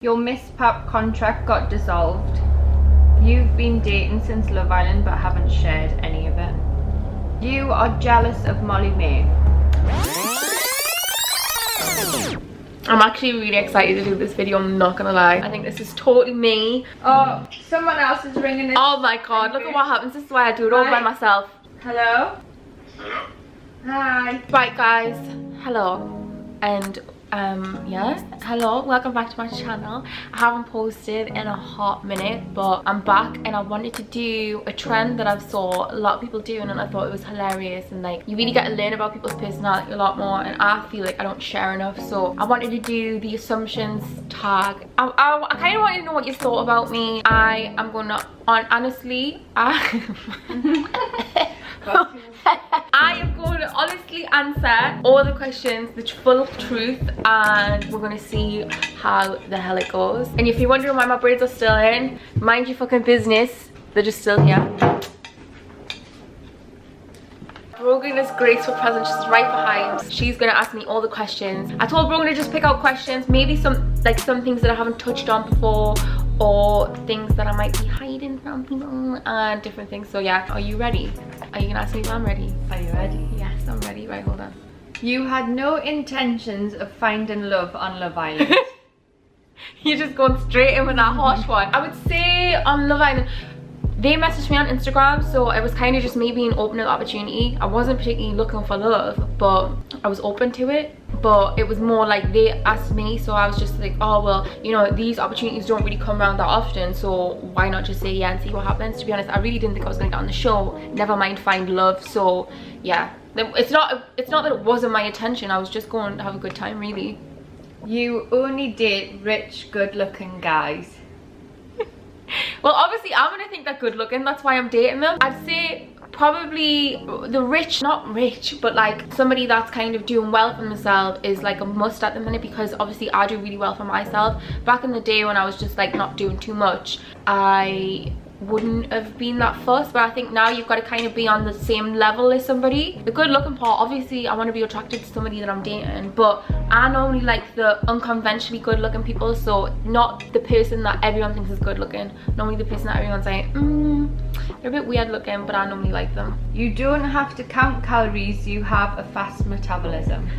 Your Miss Pap contract got dissolved. You've been dating since Love Island but haven't shared any of it. You are jealous of Molly May. I'm actually really excited to do this video, I'm not gonna lie. I think this is totally me. Oh, someone else is ringing it. Oh my god, look at what happens. This is why I do it all by myself. Hello? Hi. Right guys, hello. And yes, hello, welcome back to my channel. I haven't posted in a hot minute, but I'm back and I wanted to do a trend that I've saw a lot of people doing, and I thought it was hilarious, and like you really get to learn about people's personality a lot more, and I feel like I don't share enough. So I wanted to do the assumptions tag. I kind of wanted to know what you thought about me. I am gonna honestly I am going to honestly answer all the questions, the full truth, and we're going to see how the hell it goes. And if you're wondering why my braids are still in, mind your fucking business, they're just still here. Brogan is graceful present, she's right behind. She's going to ask me all the questions. I told Brogan to just pick out questions, maybe some things that I haven't touched on before, or things that I might be hiding from people and different things. So yeah, are you ready? Are you gonna ask me if I'm ready? Are you ready? Yes, I'm ready. Right, hold on. You had no intentions of finding love on Love Island. You're just going straight in with that harsh one. I would say on Love Island, they messaged me on Instagram, so it was kind of just me being open to the opportunity. I wasn't particularly looking for love, but I was open to it. But it was more like they asked me, so I was just like, oh well, you know, these opportunities don't really come around that often, so why not just say yeah and see what happens. To be honest, I really didn't think I was gonna get on the show, never mind find love. So yeah, it's not that it wasn't my intention, I was just going to have a good time, really. You only date rich, good looking guys. Well, obviously I'm gonna think they're good looking, that's why I'm dating them. I'd say probably the rich, not rich, but like somebody that's kind of doing well for themselves is like a must at the minute, because obviously I do really well for myself. Back in the day when I was just like not doing too much, I wouldn't have been that fussed, but I think now you've got to kind of be on the same level as somebody. The good looking part, obviously I want to be attracted to somebody that I'm dating, but I normally like the unconventionally good looking people, so not the person that everyone thinks is good looking, normally the person that everyone's like they're a bit weird looking, but I normally like them. You don't have to count calories, you have a fast metabolism.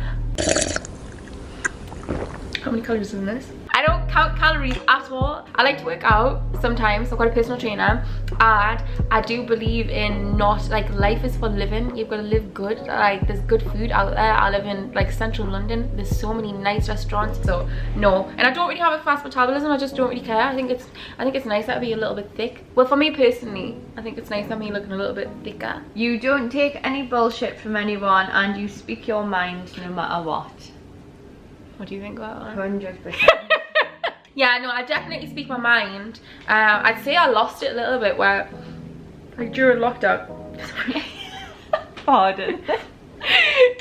How many calories is in this? I don't count calories at all. I like to work out sometimes. I've got a personal trainer, and I do believe in not like life is for living. You've got to live good. Like there's good food out there. I live in like central London. There's so many nice restaurants. So no, and I don't really have a fast metabolism. I just don't really care. I think it's nice that I be a little bit thick. Well, for me personally, I think it's nice that me looking a little bit thicker. You don't take any bullshit from anyone, and you speak your mind no matter what. What do you think about that? 100%. Yeah, no, I definitely speak my mind. I'd say I lost it a little bit where, like during lockdown. Pardon.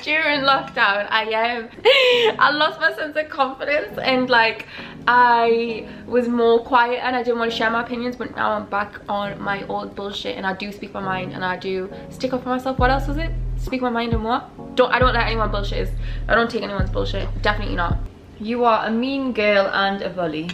During lockdown, I lost my sense of confidence, and like I was more quiet and I didn't want to share my opinions. But now I'm back on my old bullshit, and I do speak my mind, and I do stick up for myself. What else was it? Speak my mind and what? I don't let anyone bullshit. I don't take anyone's bullshit. Definitely not. You are a mean girl and a bully.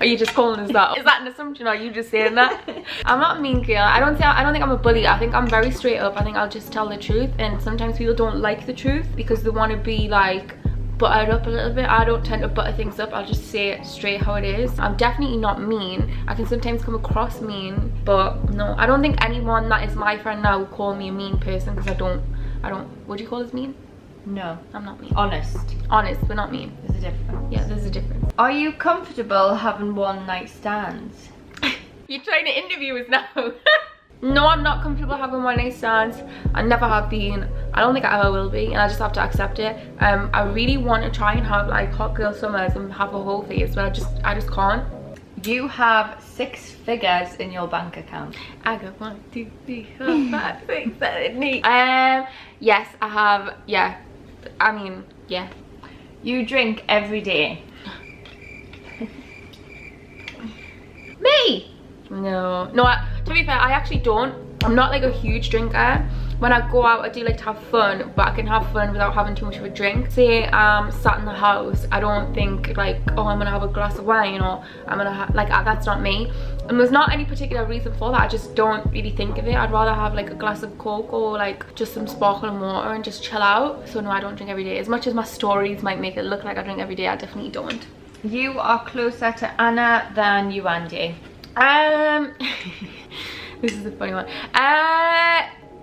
Are you just calling us that? Is that an assumption, or are you just saying that? I'm not a mean girl. I don't think I'm a bully. I think I'm very straight up. I think I'll just tell the truth, and sometimes people don't like the truth because they want to be like buttered up a little bit. I don't tend to butter things up. I'll just say it straight how it is. I'm definitely not mean. I can sometimes come across mean, but no, I don't think anyone that is my friend now would call me a mean person, because I don't, would you call us mean? No, I'm not mean. Honest, but not mean. there's a difference. Yeah, there's a difference. Are you comfortable having one night stands? You're trying to interview us now. No, I'm not comfortable having one night stands. I never have been. I don't think I ever will be, and I just have to accept it. I really want to try and have like hot girl summers and have a whole face, but I just can't. You have 6 figures in your bank account. I got 1, 2, 3, 4, 5, 6, 7, 8. Yes, I have. Yeah, I mean, yeah. You drink every day. Me? No, to be fair, I actually don't. I'm not like a huge drinker. when I go out, I do like to have fun, but I can have fun without having too much of a drink. Say I'm sat in the house, I don't think like, oh, I'm gonna have a glass of wine, or I'm gonna have, like, that's not me. And there's not any particular reason for that. I just don't really think of it. I'd rather have like a glass of Coke or like just some sparkling water and just chill out. So no, I don't drink every day. As much as my stories might make it look like I drink every day, I definitely don't. You are closer to Anna than you, Andy. This is a funny one.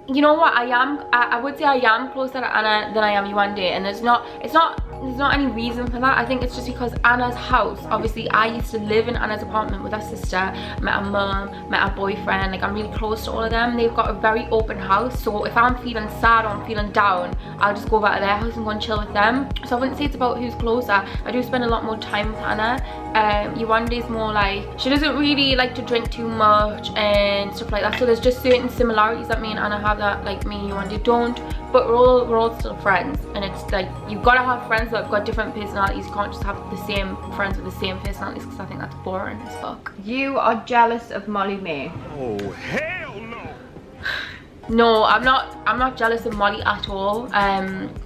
You know what, I would say I am closer to Anna than I am you, Andy, and there's not any reason for that. I think it's just because Anna's house, obviously I used to live in Anna's apartment with her sister, met her mum, met her boyfriend, like I'm really close to all of them. They've got a very open house, so if I'm feeling sad or I'm feeling down, I'll just go back to their house and go and chill with them. So I wouldn't say it's about who's closer. I do spend a lot more time with Anna. Yuande's more like, she doesn't really like to drink too much and stuff like that, so there's just certain similarities that me and Anna have that like me and Yuande don't, but we're all still friends. And it's like, you've got to have friends that have got different personalities. You can't just have the same friends with the same personalities, because I think that's boring as fuck. You are jealous of Molly May. Oh hell no. No, I'm not jealous of Molly at all.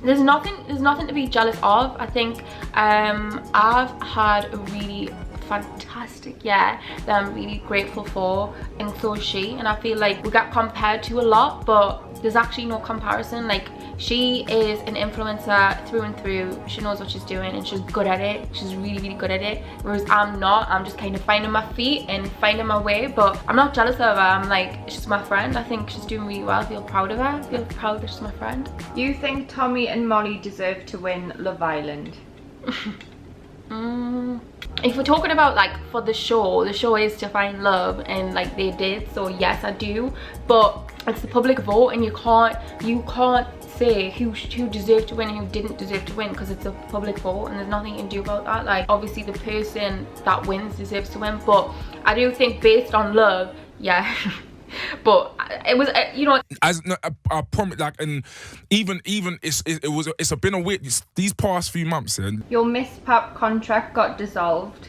There's nothing to be jealous of. I think I've had a really fantastic year that I'm really grateful for, and so is she. And I feel like we get compared to a lot, but there's actually no comparison. Like, she is an influencer through and through. She knows what she's doing and she's good at it. She's really, really good at it, whereas I'm not. I'm just kind of finding my feet and finding my way, but I'm not jealous of her. I'm like, she's my friend. I think she's doing really well. I feel proud of her. I feel proud that she's my friend. You think Tommy and Molly deserve to win Love Island? If we're talking about like for the show is to find love, and like they did, so yes, I do. But it's the public vote, and you can't say who deserved to win and who didn't deserve to win, because it's a public vote and there's nothing you can do about that. Like, obviously the person that wins deserves to win, but I do think based on love, yeah. But it was, you know, as I promise, like, and even it's been a weird these past few months. And your Miss Pap contract got dissolved.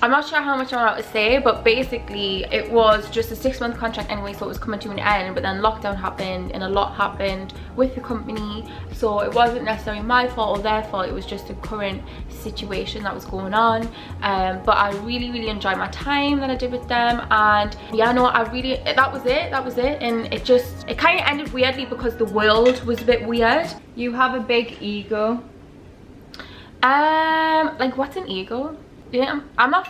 I'm not sure how much I'm allowed to say, but basically it was just a 6-month contract anyway, so it was coming to an end. But then lockdown happened and a lot happened with the company, so it wasn't necessarily my fault or their fault. It was just the current situation that was going on. But I really enjoyed my time that I did with them, and yeah, no, that was it. And it kind of ended weirdly because the world was a bit weird. You have a big ego. Like, what's an ego? Yeah, I don't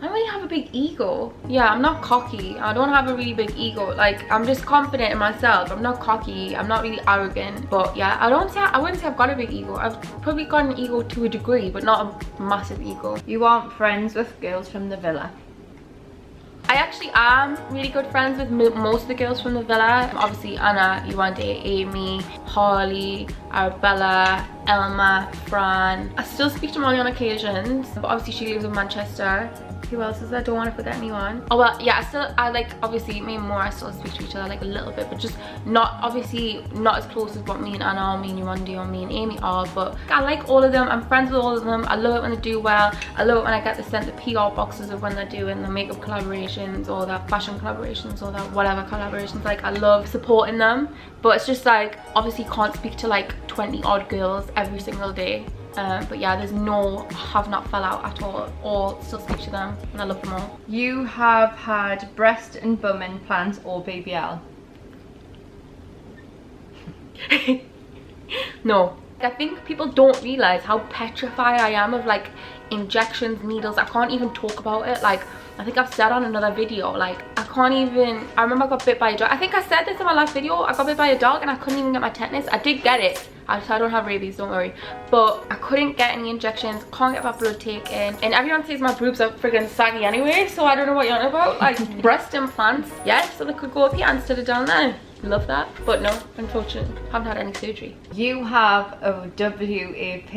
really have a big ego. Yeah, I'm not cocky. I don't have a really big ego. Like, I'm just confident in myself. I'm not cocky. I'm not really arrogant. But yeah, I wouldn't say I've got a big ego. I've probably got an ego to a degree, but not a massive ego. You aren't friends with girls from the villa. I actually am really good friends with most of the girls from the villa. Obviously Anna, Yuande, Amy, Harley, Arabella, Elma, Fran. I still speak to Molly on occasions, but obviously she lives in Manchester. Who else is there? Don't want to forget anyone. Oh well, yeah, I like, obviously me and Maura still speak to each other like a little bit, but just not as close as what me and Anna or me and Yuande or me and Amy are. But I like all of them. I'm friends with all of them. I love it when they do well. I love it when I get to send the PR boxes of when they're doing the makeup collaborations or their fashion collaborations or their whatever collaborations. Like, I love supporting them, but it's just like, obviously can't speak to like 20 odd girls every single day. But yeah, have not fell out at all still speak to them, and I love them all. You have had breast and bum implants or BBL? No. I think people don't realize how petrified I am of like injections, needles. I can't even talk about it. Like, I think I've said on another video, like, I remember I got bit by a dog. I think I said this in my last video. I got bit by a dog and I couldn't even get my tetanus. I did get it. I don't have rabies, don't worry. But I couldn't get any injections, can't get my blood taken. And everyone says my boobs are friggin' saggy anyway, so I don't know what you're on about. Like, breast implants, yes, so they could go up here instead of down there. Love that. But no, unfortunately, haven't had any surgery. You have a WAP.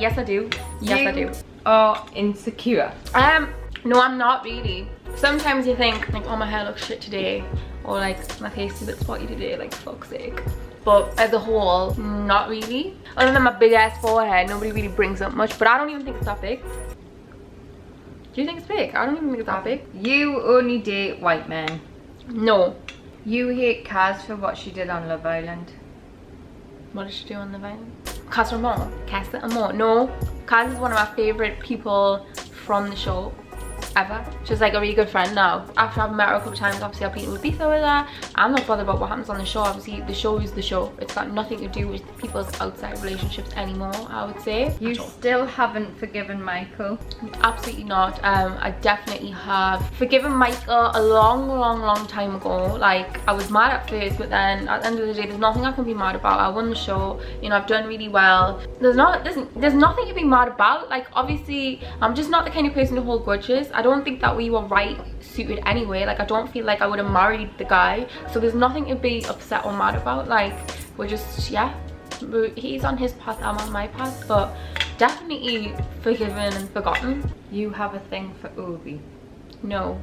Yes, I do. Yes, I do. Are insecure? No, I'm not really. Sometimes you think like, oh, my hair looks shit today, or like my face is a bit spotty today, like, fuck's sake. but as a whole, not really. Other than my big ass forehead, nobody really brings up much, but I don't even think it's that big. Do you think it's big? I don't even think it's that big. You only date white men. No. You hate Kaz for what she did on Love Island. What did she do on Love Island? Kaz Ramon. Casa Amor. No. Kaz is one of my favorite people from the show ever. She's like a really good friend now. After I've met her a couple times, obviously I've been with Lisa with her. I'm not bothered about what happens on the show. Obviously the show is the show. It's got nothing to do with people's outside relationships anymore, I would say. You still haven't forgiven Michael? Absolutely not. I definitely have forgiven Michael a long time ago. Like, I was mad at first, but then at the end of the day, there's nothing I can be mad about. I won the show, you know, I've done really well. There's nothing to be mad about. Like, obviously I'm just not the kind of person to hold grudges. I don't think that we were suited anyway. Like, I don't feel like I would have married the guy, so there's nothing to be upset or mad about. Like, we're just, yeah, he's on his path, I'm on my path, but definitely forgiven and forgotten. You have a thing for Ovi? No,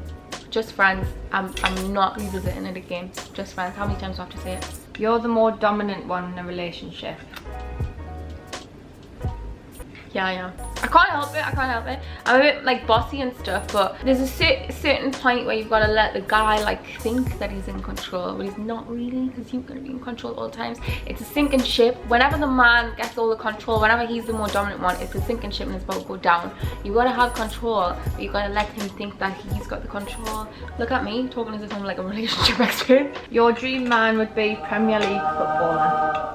just friends. I'm not revisiting it again. Just friends. How many times do I have to say it? You're the more dominant one in a relationship. Yeah, I am. I can't help it. I can't help it. I'm a bit like bossy and stuff, but there's a certain point where you've got to let the guy like think that he's in control, but he's not really, because you're going to be in control all the times. It's a sinking ship. Whenever the man gets all the control, whenever he's the more dominant one, it's a sinking ship and it's about to go down. You got to have control, but you got to let him think that he's got the control. Look at me talking as if I'm like a relationship expert. Your dream man would be Premier League footballer.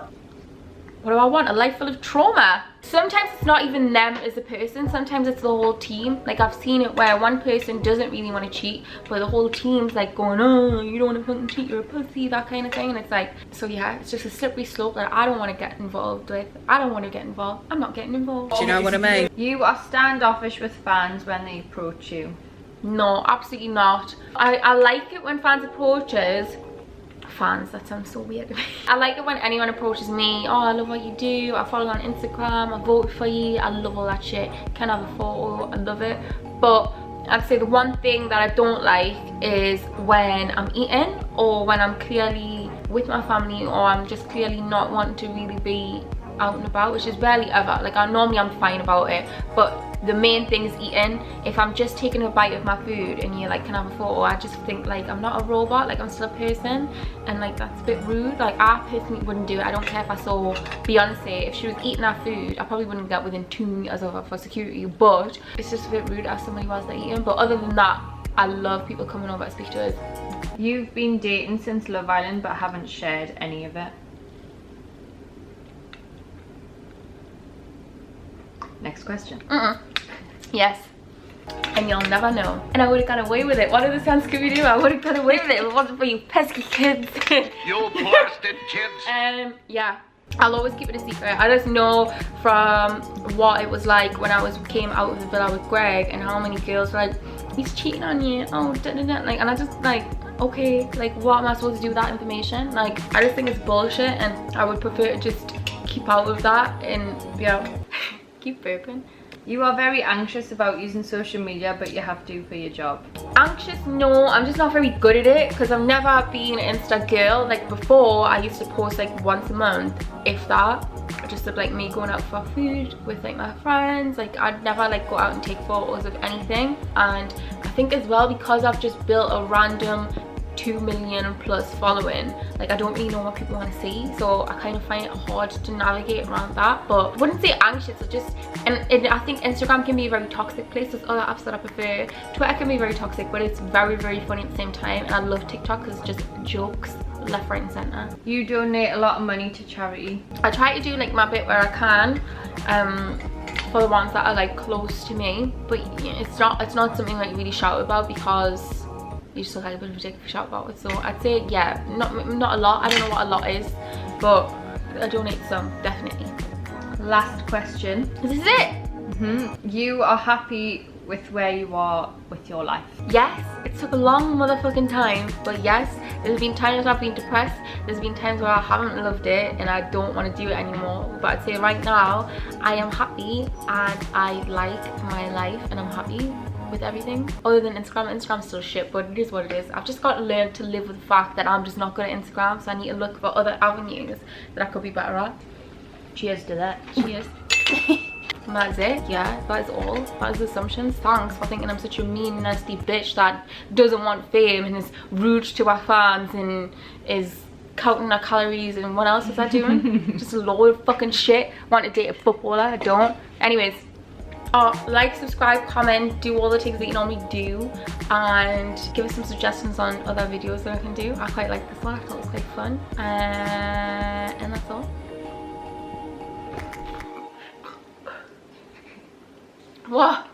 What do I want? A life full of trauma. Sometimes it's not even them as a person, sometimes it's the whole team. Like, I've seen it where one person doesn't really want to cheat, but the whole team's like going, oh, you don't want to fucking cheat, you're a pussy, that kind of thing. And it's like, so yeah, it's just a slippery slope that I don't want to get involved with. I don't want to get involved. I'm not getting involved. Do you know what I mean? You are standoffish with fans when they approach you. No, absolutely not. I like it when fans approaches. Fans, that sounds so weird. I like it when anyone approaches me. Oh, I love what you do, I follow you on Instagram, I voted for you, I love all that shit. Can I have a photo? I love it. But I'd say the one thing that I don't like is when I'm eating, or when I'm clearly with my family, or I'm just clearly not wanting to really be out and about, which is barely ever. Like, normally I'm fine about it, but the main thing is eating. If I'm just taking a bite of my food and you're like, can I have a photo, I just think like I'm not a robot, like I'm still a person, and like that's a bit rude. Like, I personally wouldn't do it. I don't care if I saw Beyonce, if she was eating her food, I probably wouldn't get within 2 meters of her for security, but it's just a bit rude as somebody whilst they're eating. But other than that, I love people coming over to speak to us. You've been dating since Love Island but haven't shared any of it. Next question. Yes. And you'll never know. And I would have got away with it. What did the sound Scooby-Doo? I would have got away with it if it wasn't for you pesky kids. You blasted kids. Yeah. I'll always keep it a secret. I just know from what it was like when I came out of the villa with Greg, and how many girls were like, he's cheating on you. Oh, da da da. Like, and I just like, okay, like what am I supposed to do with that information? Like, I just think it's bullshit, and I would prefer to just keep out of that and, yeah. Keep burping. You are very anxious about using social media, but you have to for your job. Anxious? No, I'm just not very good at it, because I've never been an Insta girl. Like, before, I used to post like once a month, if that, just of like me going out for food with like my friends. Like, I'd never like go out and take photos of anything. And I think as well, because I've just built a random 2 million plus following, like I don't really know what people want to see, so I kind of find it hard to navigate around that. But I wouldn't say anxious, it's just, and I think Instagram can be a very toxic place. There's other apps that I prefer. Twitter can be very toxic, but it's very funny at the same time, and I love TikTok because it's just jokes left, right and center. You donate a lot of money to charity. I try to do like my bit where I can, for the ones that are like close to me, but it's not something like really shout about, because you just look like a bit of a dick if you shout about it. So I'd say, yeah, not a lot. I don't know what a lot is, but I donate some, definitely. Last question. This is it. You are happy with where you are with your life? Yes, it took a long motherfucking time, but yes, there's been times I've been depressed, there's been times where I haven't loved it and I don't want to do it anymore, but I'd say right now I am happy and I like my life and I'm happy. with everything. Other than Instagram, Instagram's still shit, but it is what it is. I've just got to learn to live with the fact that I'm just not good at Instagram, so I need to look for other avenues that I could be better at. Cheers to that. Cheers. And that's it. Yeah, that is all. That is the assumptions. Thanks for thinking I'm such a mean, nasty bitch that doesn't want fame and is rude to our fans and is counting our calories, and what else was I doing? Just a load of fucking shit. Want to date a footballer, I don't. Anyways, like, subscribe, comment, do all the things that you normally do, and give us some suggestions on other videos that I can do. I quite like this one. I thought it was quite fun. And that's all. What?